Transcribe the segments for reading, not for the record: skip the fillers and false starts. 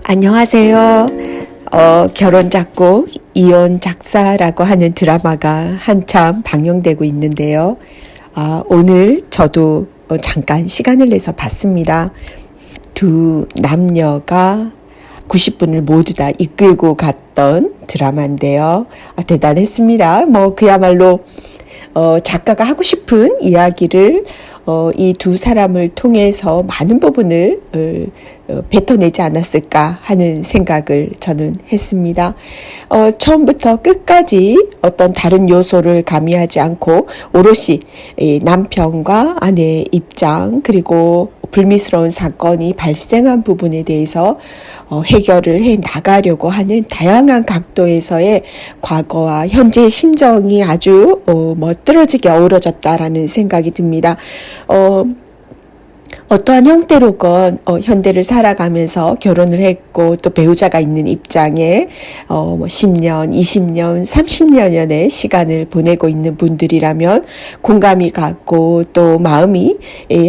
안녕하세요. 결혼 작곡, 이혼 작사라고 하는 드라마가 한참 방영되고 있는데요. 오늘 저도 잠깐 시간을 내서 봤습니다. 두 남녀가 90분을 모두 다 이끌고 갔던 드라마인데요. 대단했습니다. 그야말로 작가가 하고 싶은 이야기를 이 두 사람을 통해서 많은 부분을 뱉어내지 않았을까 하는 생각을 저는 했습니다. 처음부터 끝까지 어떤 다른 요소를 가미하지 않고 오롯이 남편과 아내의 입장 그리고 불미스러운 사건이 발생한 부분에 대해서 해결을 해 나가려고 하는 다양한 각도에서의 과거와 현재의 심정이 아주 멋들어지게 어우러졌다라는 생각이 듭니다. 어떠한 형태로건 현대를 살아가면서 결혼을 했고 또 배우자가 있는 입장에 10년, 20년, 30년의 시간을 보내고 있는 분들이라면 공감이 갔고 또 마음이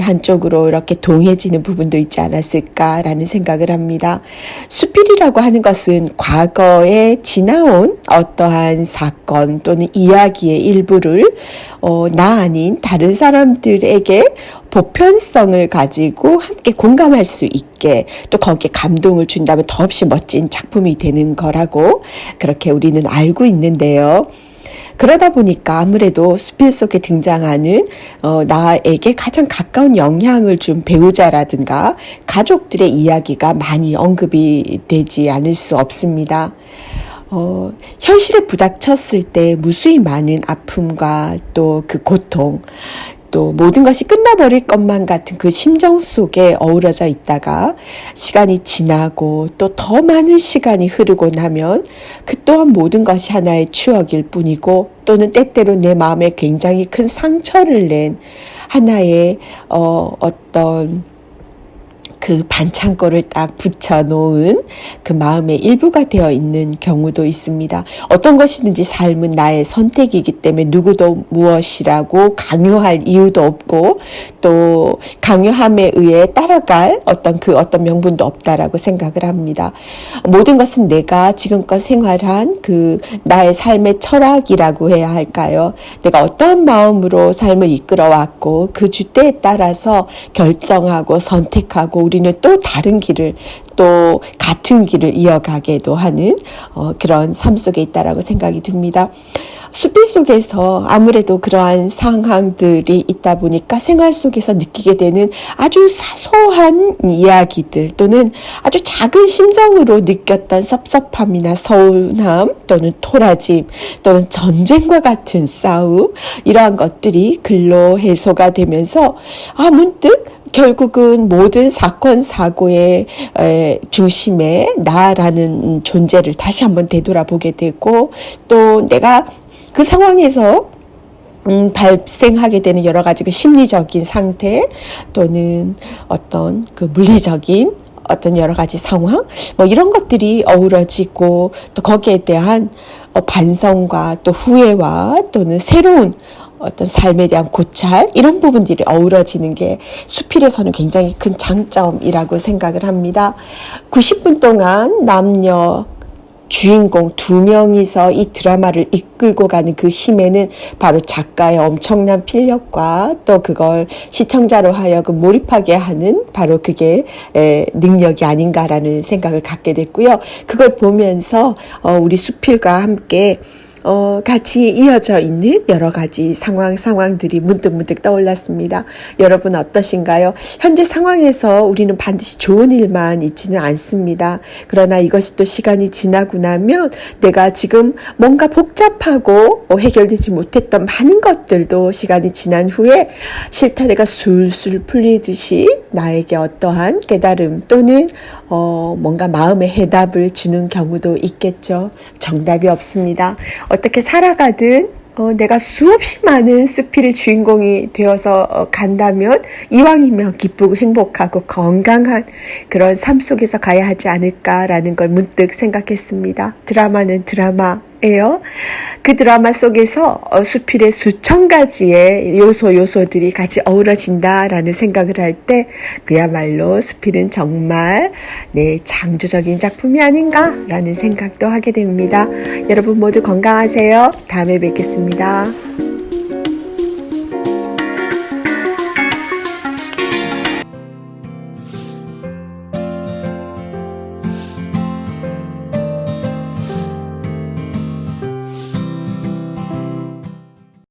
한쪽으로 이렇게 동해지는 부분도 있지 않았을까라는 생각을 합니다. 수필이라고 하는 것은 과거에 지나온 어떠한 사건 또는 이야기의 일부를 나 아닌 다른 사람들에게 보편성을 가지고 함께 공감할 수 있게 또 거기에 감동을 준다면 더없이 멋진 작품이 되는 거라고 그렇게 우리는 알고 있는데요. 그러다 보니까 아무래도 수필 속에 등장하는 나에게 가장 가까운 영향을 준 배우자라든가 가족들의 이야기가 많이 언급이 되지 않을 수 없습니다. 현실에 부닥쳤을 때 무수히 많은 아픔과 또 그 고통 또 모든 것이 끝나버릴 것만 같은 그 심정 속에 어우러져 있다가 시간이 지나고 또 더 많은 시간이 흐르고 나면 그 또한 모든 것이 하나의 추억일 뿐이고 또는 때때로 내 마음에 굉장히 큰 상처를 낸 하나의 어떤 그 반창고를 딱 붙여놓은 그 마음의 일부가 되어 있는 경우도 있습니다. 어떤 것이든지 삶은 나의 선택이기 때문에 누구도 무엇이라고 강요할 이유도 없고 또 강요함에 의해 따라갈 어떤 명분도 없다라고 생각을 합니다. 모든 것은 내가 지금껏 생활한 그 나의 삶의 철학이라고 해야 할까요? 내가 어떠한 마음으로 삶을 이끌어왔고 그 주대에 따라서 결정하고 선택하고 우리는 또 다른 길을 또 같은 길을 이어가게도 하는 그런 삶 속에 있다라고 생각이 듭니다. 수필 속에서 아무래도 그러한 상황들이 있다 보니까 생활 속에서 느끼게 되는 아주 사소한 이야기들 또는 아주 작은 심정으로 느꼈던 섭섭함이나 서운함 또는 토라짐 또는 전쟁과 같은 싸움 이러한 것들이 글로 해소가 되면서 문득 결국은 모든 사건 사고의 중심에 나라는 존재를 다시 한번 되돌아보게 되고 또 내가 그 상황에서 발생하게 되는 여러 가지 그 심리적인 상태 또는 어떤 그 물리적인 어떤 여러 가지 상황 이런 것들이 어우러지고 또 거기에 대한 반성과 또 후회와 또는 새로운 어떤 삶에 대한 고찰 이런 부분들이 어우러지는 게 수필에서는 굉장히 큰 장점이라고 생각을 합니다. 90분 동안 남녀 주인공 두 명이서 이 드라마를 이끌고 가는 그 힘에는 바로 작가의 엄청난 필력과 또 그걸 시청자로 하여금 몰입하게 하는 바로 그게 능력이 아닌가라는 생각을 갖게 됐고요. 그걸 보면서 우리 수필과 함께 같이 이어져 있는 여러 가지 상황들이 문득 떠올랐습니다. 여러분 어떠신가요? 현재 상황에서 우리는 반드시 좋은 일만 있지는 않습니다. 그러나 이것이 또 시간이 지나고 나면 내가 지금 뭔가 복잡하고 해결되지 못했던 많은 것들도 시간이 지난 후에 실타래가 술술 풀리듯이 나에게 어떠한 깨달음 또는 뭔가 마음의 해답을 주는 경우도 있겠죠. 정답이 없습니다. 어떻게 살아가든 내가 수없이 많은 수필의 주인공이 되어서 간다면 이왕이면 기쁘고 행복하고 건강한 그런 삶 속에서 가야 하지 않을까라는 걸 문득 생각했습니다. 드라마는 드라마, 예요. 그 드라마 속에서 수필의 수천 가지의 요소들이 같이 어우러진다라는 생각을 할 때 그야말로 수필은 정말 창조적인 작품이 아닌가라는 생각도 하게 됩니다. 여러분 모두 건강하세요. 다음에 뵙겠습니다.